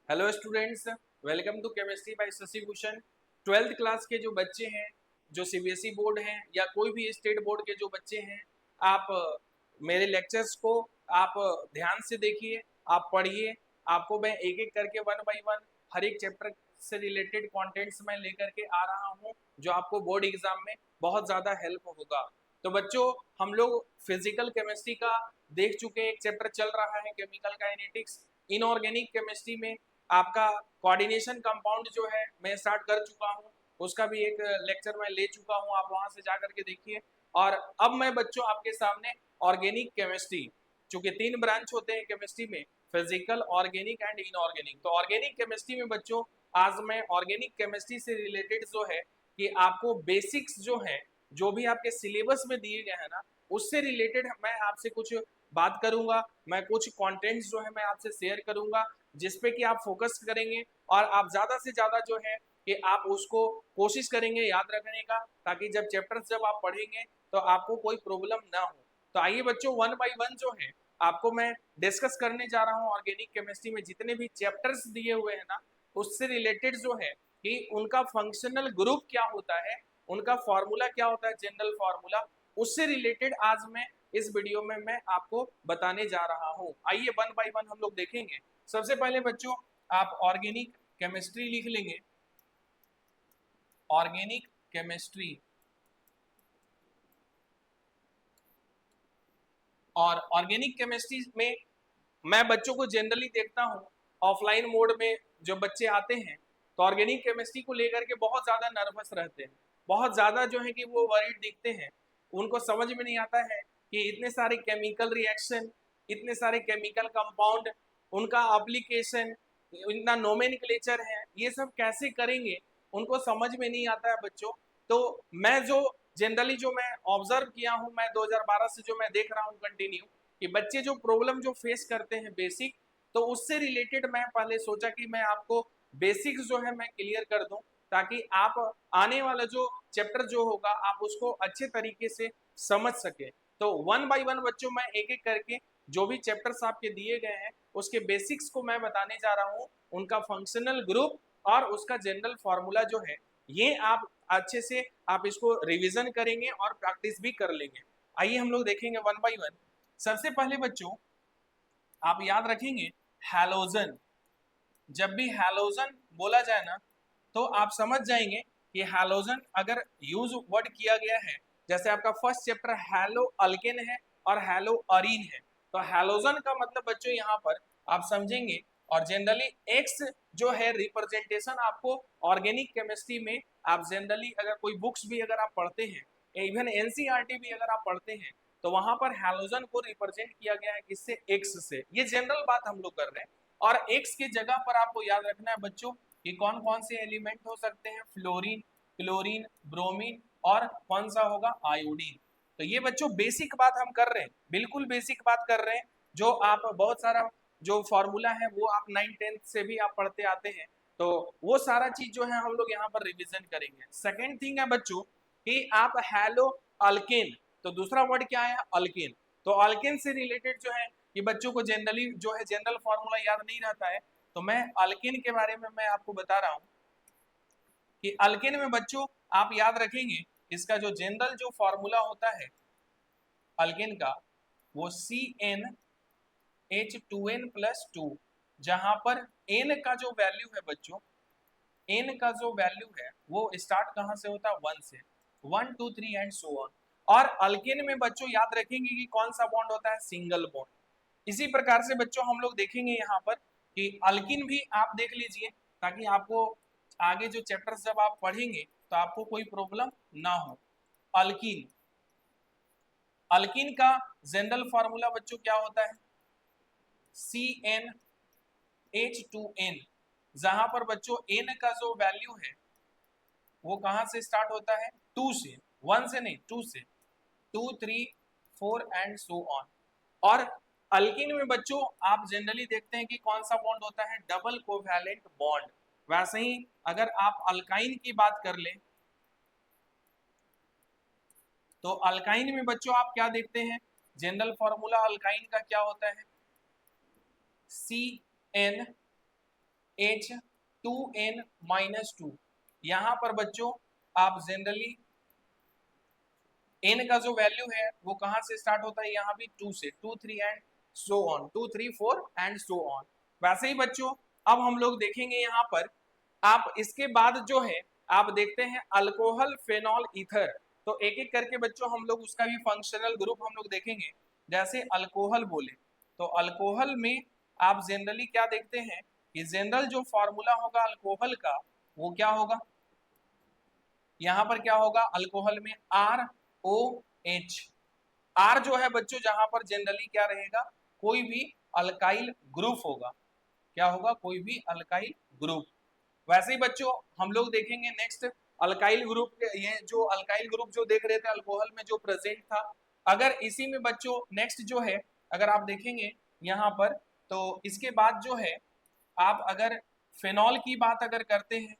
Hello students, welcome to chemistry by Shashi Bhushan. 12th class के जो बच्चे हैं, जो सीबीएसई बोर्ड हैं या कोई भी स्टेट बोर्ड के जो बच्चे हैं, आप मेरे लेक्चर्स को आप ध्यान से देखिए, आप पढ़िए। आपको मैं एक एक करके वन बाय वन हर एक चैप्टर से रिलेटेड कंटेंट्स मैं लेकर के आ रहा हूँ, जो आपको बोर्ड एग्जाम में बहुत ज़्यादा हेल्प होगा। तो बच्चों, हम लोग फिजिकल केमिस्ट्री का देख चुके हैं, एक चैप्टर चल रहा है केमिकल काइनेटिक्स। इनऑर्गेनिक केमिस्ट्री में आपका कोऑर्डिनेशन कंपाउंड जो है मैं स्टार्ट कर चुका हूँ, उसका भी एक लेक्चर मैं ले चुका हूँ, आप वहां से जा करके देखिए। और अब मैं बच्चों आपके सामने ऑर्गेनिक केमिस्ट्री, चूंकि 3 ब्रांच होते हैं केमिस्ट्री में, फिजिकल, ऑर्गेनिक एंड इनऑर्गेनिक। तो ऑर्गेनिक केमिस्ट्री में बच्चों आज मैं ऑर्गेनिक केमिस्ट्री से रिलेटेड जो है कि आपको बेसिक्स जो है, जो भी आपके सिलेबस में दिए गए हैं ना, उससे रिलेटेड मैं आपसे कुछ बात करूंगा। मैं कुछ कंटेंट्स जो है मैं आपसे शेयर करूंगा, जिसपे कि आप फोकस करेंगे और आप ज्यादा से ज्यादा जो है कि आप उसको कोशिश करेंगे याद रखने का, ताकि जब चैप्टर्स जब आप पढ़ेंगे तो आपको कोई प्रॉब्लम ना हो। तो आइए बच्चों, वन बाय वन जो है आपको मैं डिस्कस करने जा रहा हूँ। ऑर्गेनिक केमिस्ट्री में जितने भी चैप्टर्स दिए हुए हैं ना, उससे रिलेटेड जो है कि उनका फंक्शनल ग्रुप क्या होता है, उनका फॉर्मूला क्या होता है, जनरल फॉर्मूला, उससे रिलेटेड आज मैं इस वीडियो में मैं आपको बताने जा रहा हूँ। आइए वन बाय वन हम लोग देखेंगे। सबसे पहले बच्चों, आप ऑर्गेनिक केमिस्ट्री लिख लेंगे। ऑर्गेनिक केमिस्ट्री, और ऑर्गेनिक केमिस्ट्री में मैं बच्चों को जनरली देखता हूँ ऑफलाइन मोड में जो बच्चे आते हैं, तो ऑर्गेनिक केमिस्ट्री को लेकर के बहुत ज़्यादा नर्वस रहते हैं, बहुत ज़्यादा जो है कि वो वरीड दिखते हैं। उनको समझ में नहीं आता है कि इतने सारे केमिकल रिएक्शन, इतने सारे केमिकल कंपाउंड, उनका एप्लीकेशन, इतना नोमेनक्लेचर है, ये सब कैसे करेंगे, उनको समझ में नहीं आता है बच्चों। तो मैं जो जनरली जो मैं ऑब्जर्व किया हूँ, मैं 2012 से जो मैं देख रहा हूँ कंटिन्यू, कि बच्चे जो प्रॉब्लम जो फेस करते हैं बेसिक, तो उससे रिलेटेड मैं पहले सोचा कि मैं आपको बेसिक्स जो है मैं क्लियर कर दूं, ताकि आप आने वाला जो चैप्टर जो होगा आप उसको अच्छे तरीके से समझ सके। तो वन बाय वन बच्चों मैं एक एक करके जो भी चैप्टर्स आपके दिए गए हैं उसके बेसिक्स को मैं बताने जा रहा हूँ, उनका फंक्शनल ग्रुप और उसका जनरल फॉर्मूला जो है, ये आप अच्छे से आप इसको रिवीजन करेंगे और प्रैक्टिस भी कर लेंगे। आइए हम लोग देखेंगे वन बाय वन। सबसे पहले बच्चों आप याद रखेंगे, हैलोजन। जब भी हैलोजन बोला जाए ना, तो आप समझ जाएंगे कि हैलोजन अगर यूज वर्ड किया गया है, जैसे आपका फर्स्ट चैप्टर हैलो अल्केन है और हैलो अरीन है, तो हैलोजन का मतलब बच्चों यहाँ पर आप समझेंगे। और जनरली एक्स जो है रिप्रेजेंटेशन आपको ऑर्गेनिक केमिस्ट्री में, आप जनरली अगर कोई बुक्स भी अगर आप पढ़ते हैं, इवन एनसीईआरटी भी अगर आप पढ़ते हैं, तो वहां पर हैलोजन को रिप्रेजेंट किया गया है किससे, एक्स से। ये जनरल बात हम लोग कर रहे हैं। और एक्स की जगह पर आपको याद रखना है बच्चों कि कौन कौन से एलिमेंट हो सकते हैं, फ्लोरीन, क्लोरीन, ब्रोमीन, और कौन सा होगा, आयोडीन। तो ये बच्चों बेसिक बात हम कर रहे हैं, बिल्कुल बेसिक बात कर रहे हैं, जो आप बहुत सारा जो फॉर्मूला है वो आप 9th-10th से भी आप पढ़ते आते हैं। तो वो सारा चीज जो है हम लोग यहाँ पर रिविजन करेंगे। सेकेंड थिंग है बच्चों कि आप हैलो अल्केन, तो दूसरा वर्ड क्या है, अल्केन। तो अल्केन से रिलेटेड जो है कि बच्चों को जनरली जो है जनरल फॉर्मूला याद नहीं रहता है, तो मैं अल्केन के बारे में मैं आपको बता रहा हूँ कि अल्केन में बच्चों आप याद रखेंगे, इसका जो जनरल जो फॉर्मूला होता है अल्केन का, वो CnH2n+2, जहां पर n का जो वैल्यू है बच्चों, n का जो वैल्यू है वो स्टार्ट कहां से होता है, 1 से, 1 2 3 एंड सो ऑन। और अल्केन में बच्चों याद रखेंगे कि कौन सा बॉन्ड होता है, सिंगल बॉन्ड। इसी प्रकार से बच्चों हम लोग देखेंगे यहाँ पर कि अल्किन भी आप देख लीजिए, ताकि आपको आगे जो चैप्टर्स जब आप पढ़ेंगे तो आपको कोई प्रॉब्लम ना हो। अल्किन, अल्किन का जनरल फॉर्मूला बच्चों क्या होता है, CnH2n, जहां पर बच्चों n का जो वैल्यू है वो कहां से स्टार्ट होता है, 2 से, 1 से नहीं, 2 से, 2 3 4 एंड सो ऑन। और अल्किन में बच्चों आप जनरली देखते हैं कि कौन सा बॉन्ड होता है, डबल कोवैलेंट बॉन्ड। वैसे ही अगर आप अल्काइन की बात कर लें, तो अल्काइन में बच्चों आप क्या देखते हैं, जनरल फॉर्मूला अल्काइन का क्या होता है, CnH2 H2n-2। यहाँ पर बच्चों आप जनरली n का जो वैल्यू है वो कहाँ से स्टार्ट होता है, यहाँ भी 2 से, 2 3 and so on, 2 3 4 and so on. वैसे ही बच्चों अब हम लोग देखेंगे यहाँ पर, आप इसके बाद जो है आप देखते हैं अल्कोहल, फेनॉल, ईथर। तो एक एक करके बच्चों हम लोग उसका भी फंक्शनल ग्रुप हम लोग देखेंगे। जैसे अल्कोहल बोले तो अल्कोहल में आप जनरली क्या देखते हैं कि जनरल जो फॉर्मूला होगा अल्कोहल का वो क्या होगा, यहाँ पर क्या होगा अल्कोहल में ROH। R जो है बच्चों जहां पर जनरली क्या रहेगा, कोई भी अल्काइल ग्रुप होगा, क्या होगा, कोई भी अल्काइल ग्रुप। वैसे ही बच्चों हम लोग देखेंगे नेक्स्ट अल्काइल ग्रुप, ये जो अल्काइल ग्रुप जो देख रहे थे अल्कोहल में जो प्रेजेंट था, अगर इसी में बच्चों नेक्स्ट जो है अगर आप देखेंगे यहाँ पर, तो इसके बाद जो है आप अगर फेनॉल की बात अगर करते हैं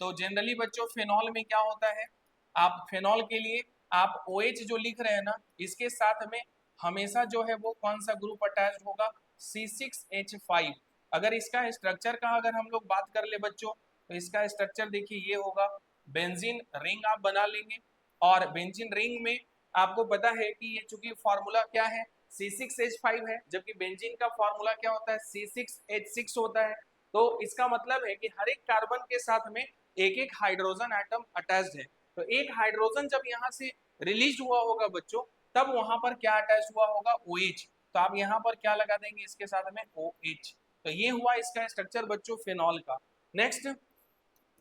तो जनरली बच्चों फेनॉल में क्या होता है, आप फेनॉल के लिए आप OH जो लिख रहे हैं ना, इसके साथ में हमेशा जो है वो कौन सा ग्रुप अटैच होगा, C6H5। अगर इसका स्ट्रक्चर का अगर हम लोग बात कर ले बच्चों, तो इसका स्ट्रक्चर देखिए ये होगा, बेंजीन रिंग आप बना लेंगे, और बेंजीन रिंग में आपको पता है कि ये चूंकि फॉर्मूला क्या है C6H5 है, जबकि बेंजीन का फॉर्मूला क्या होता है C6H6 होता है। तो इसका मतलब है कि हर एक कार्बन के साथ में एक एक हाइड्रोजन एटम अटैच्ड है। तो एक हाइड्रोजन जब यहाँ से रिलीज हुआ होगा बच्चों, तब वहां पर क्या अटैच हुआ होगा, OH। तो आप यहाँ पर क्या लगा देंगे इसके साथ में OH। तो ये हुआ इसका स्ट्रक्चर बच्चों फेनॉल का। नेक्स्ट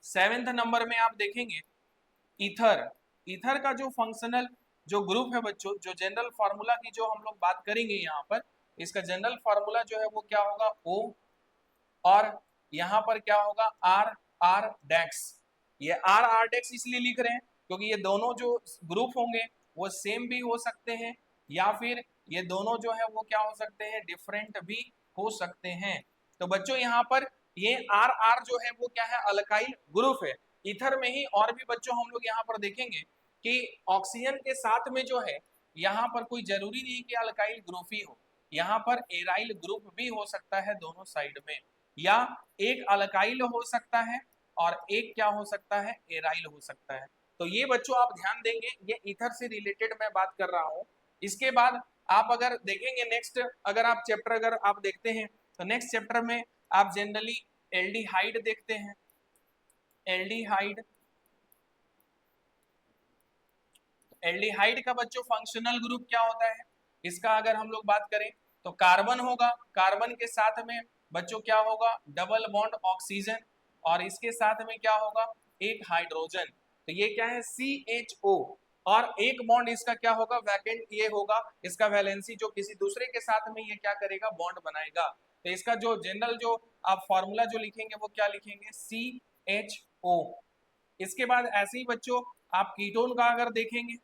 7th नंबर में आप देखेंगे ईथर। ईथर का जो फंक्शनल जो ग्रुप है बच्चों, जो जनरल फार्मूला की जो हम लोग बात करेंगे यहाँ पर, इसका जनरल फार्मूला जो है वो क्या होगा, O, और यहाँ पर क्या होगा R डेक्स। ये R डेक्स इसलिए लिख रहे हैं क्योंकि ये दोनों जो ग्रुप होंगे वो सेम भी हो सकते हैं, या फिर ये दोनों जो है वो क्या हो सकते हैं, डिफरेंट भी हो सकते हैं। तो बच्चों यहाँ पर ये R जो है वो क्या है, अल्काइल ग्रुप है। ईथर में ही और भी बच्चों हम लोग यहाँ पर देखेंगे कि ऑक्सीजन के साथ में जो है यहाँ पर कोई जरूरी नहीं कि अल्काइल ग्रुप ही हो, यहाँ पर एराइल ग्रुप भी हो सकता है दोनों साइड में, या एक अल्काइल हो सकता है और एक क्या हो सकता है, एराइल हो सकता है। तो ये बच्चों आप ध्यान देंगे, ये ईथर से रिलेटेड मैं बात कर रहा हूँ। इसके बाद आप अगर देखेंगे नेक्स्ट, अगर आप चैप्टर अगर आप देखते हैं तो नेक्स्ट चैप्टर में आप जनरली एल्डिहाइड देखते हैं। एल्डिहाइड, एल्डिहाइड का बच्चों फंक्शनल ग्रुप क्या होता है, इसका अगर हम लोग बात करें तो कार्बन होगा, कार्बन के साथ में बच्चों क्या होगा, डबल बॉन्ड ऑक्सीजन, और इसके साथ में क्या होगा, एक हाइड्रोजन। तो ये क्या है, CHO, और एक बॉन्ड इसका क्या होगा, वैकेंट ये होगा, इसका वैलेंसी जो किसी दूसरे के साथ में ये क्या करेगा, बॉन्ड बनाएगा। तो इसका जो जनरल जो आप फॉर्मूला जो लिखेंगे वो क्या लिखेंगे, CHO। इसके बाद ऐसे ही बच्चों आप कीटोन का अगर देखेंगे,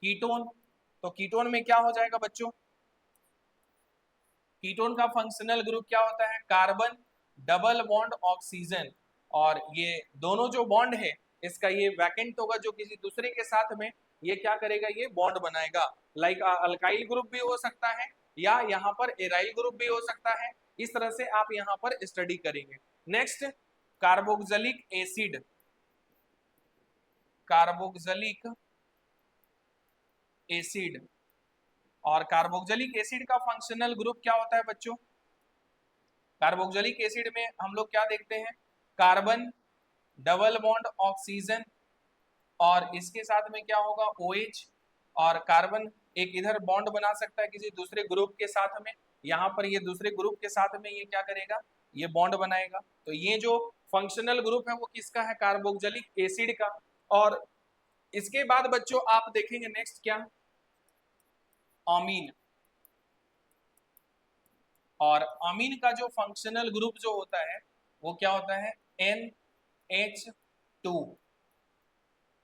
कीटोन, तो कीटोन में क्या हो जाएगा बच्चों, कीटोन का फंक्शनल ग्रुप क्या होता है, कार्बन डबल बॉन्ड ऑक्सीजन, और ये दोनों जो बॉन्ड है इसका ये वैकेंट होगा, जो किसी दूसरे के साथ में ये क्या करेगा, ये बॉन्ड बनाएगा। लाइक अल्काइल ग्रुप भी हो सकता है या यहाँ पर एराइल ग्रुप भी हो सकता है। इस तरह से आप यहाँ पर स्टडी करेंगे। Next carboxylic acid, carboxylic acid, और कार्बोक्सिलिक एसिड का फंक्शनल ग्रुप क्या होता है बच्चों, कार्बोक्सिलिक एसिड में हम लोग क्या देखते हैं, कार्बन डबल बॉन्ड ऑक्सीजन, और इसके साथ में क्या होगा, OH, और कार्बन एक इधर बॉन्ड बना सकता है किसी दूसरे ग्रुप के साथ में, यहाँ पर ये दूसरे ग्रुप के साथ में ये क्या करेगा, ये बॉन्ड बनाएगा। तो ये जो फंक्शनल ग्रुप है वो किसका है, कार्बोक्सिलिक एसिड का। और इसके बाद बच्चों आप देखेंगे नेक्स्ट क्या, अमीन, और अमीन का जो फंक्शनल ग्रुप जो होता है वो क्या होता है, NH2।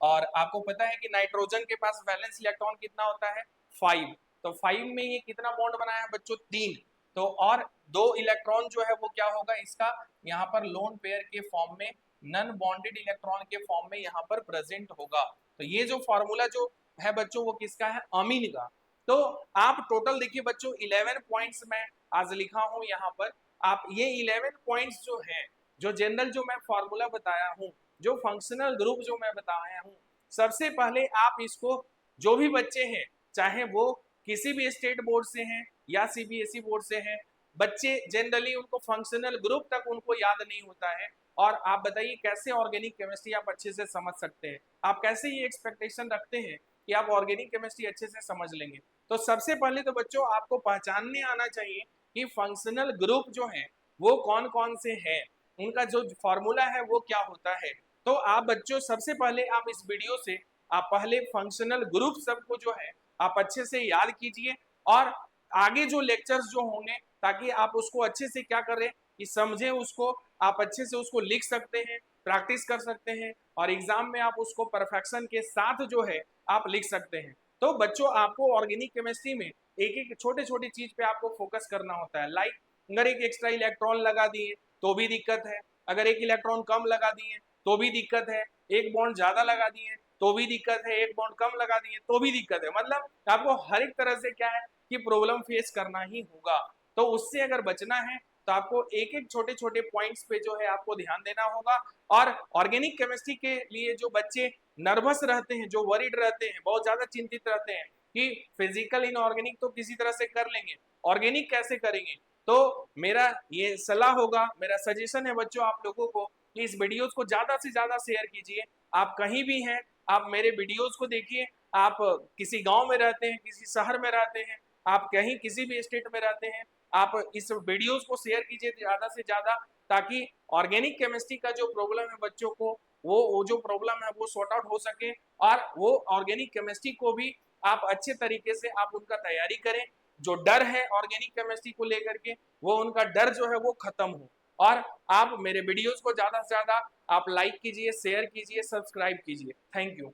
और आपको पता है कि नाइट्रोजन के पास वैलेंस इलेक्ट्रॉन कितना होता है, 5। तो 5 में ये कितना बॉन्ड बनाया है बच्चों, 3। तो और 2 इलेक्ट्रॉन जो है वो क्या होगा इसका, यहाँ पर लोन पेयर के फॉर्म में, नन बॉन्डेड इलेक्ट्रॉन के फॉर्म में यहाँ पर प्रेजेंट होगा। तो ये जो फॉर्मूला जो है बच्चों वो किसका है, अमीन का। तो आप टोटल देखिए बच्चों 11 पॉइंट्स में आज लिखा हूं यहाँ पर, आप ये 11 पॉइंट्स जो हैं, जो जनरल जो मैं फॉर्मूला बताया हूँ, जो फंक्शनल ग्रुप जो मैं बताया हूँ, सबसे पहले आप इसको, जो भी बच्चे हैं चाहे वो किसी भी स्टेट बोर्ड से हैं या सीबीएसई बोर्ड से हैं, बच्चे जनरली उनको फंक्शनल ग्रुप तक उनको याद नहीं होता है। और आप बताइए कैसे ऑर्गेनिक केमिस्ट्री आप अच्छे से समझ सकते हैं, आप कैसे ये एक्सपेक्टेशन रखते हैं कि आप ऑर्गेनिक केमिस्ट्री अच्छे से समझ लेंगे। तो सबसे पहले तो बच्चों आपको पहचानने आना चाहिए कि फंक्शनल ग्रुप जो है वो कौन कौन से हैं, उनका जो फॉर्मूला है वो क्या होता है। तो आप बच्चों सबसे पहले आप इस वीडियो से आप पहले फंक्शनल ग्रुप सबको जो है आप अच्छे से याद कीजिए, और आगे जो लेक्चर्स जो होंगे ताकि आप उसको अच्छे से क्या करें कि समझें उसको, आप अच्छे से उसको लिख सकते हैं, प्रैक्टिस कर सकते हैं, और एग्जाम में आप उसको परफेक्शन के साथ जो है आप लिख सकते हैं। तो बच्चों आपको ऑर्गेनिक केमिस्ट्री में एक एक छोटे छोटे चीज पे आपको फोकस करना होता है। लाइक अगर एक एक्स्ट्रा इलेक्ट्रॉन लगा दिए तो भी दिक्कत है, अगर एक इलेक्ट्रॉन कम लगा दिए तो भी दिक्कत है, एक बॉन्ड ज्यादा लगा दिए तो भी दिक्कत है, एक बॉन्ड कम लगा दिए तो भी दिक्कत है। मतलब आपको हर एक तरह से क्या है कि प्रॉब्लम फेस करना ही होगा। तो उससे अगर बचना है तो आपको एक एक छोटे छोटे पॉइंट्स पे जो है आपको ध्यान देना होगा। और ऑर्गेनिक केमिस्ट्री के लिए जो बच्चे नर्वस रहते हैं, जो वरीड रहते हैं, बहुत ज्यादा चिंतित रहते हैं कि फिजिकल इनऑर्गेनिक तो किसी तरह से कर लेंगे, ऑर्गेनिक कैसे करेंगे, तो मेरा ये सलाह होगा, मेरा सजेशन है बच्चों आप लोगों को कि इस वीडियोस को ज्यादा से ज्यादा शेयर कीजिए। आप कहीं भी हैं आप मेरे वीडियोस को देखिए, आप किसी गांव में रहते हैं, किसी शहर में रहते हैं, आप कहीं किसी भी स्टेट में रहते हैं, आप इस वीडियोस को शेयर कीजिए ज्यादा से ज्यादा, ताकि ऑर्गेनिक केमिस्ट्री का जो प्रॉब्लम है बच्चों को वो जो प्रॉब्लम है वो सॉर्ट आउट हो सके, और वो ऑर्गेनिक केमिस्ट्री को भी आप अच्छे तरीके से आप उनका तैयारी करें। जो डर है ऑर्गेनिक केमिस्ट्री को लेकर के वो उनका डर जो है वो खत्म हो। और आप मेरे वीडियोस को ज्यादा से ज्यादा आप लाइक कीजिए, शेयर कीजिए, सब्सक्राइब कीजिए। Thank you.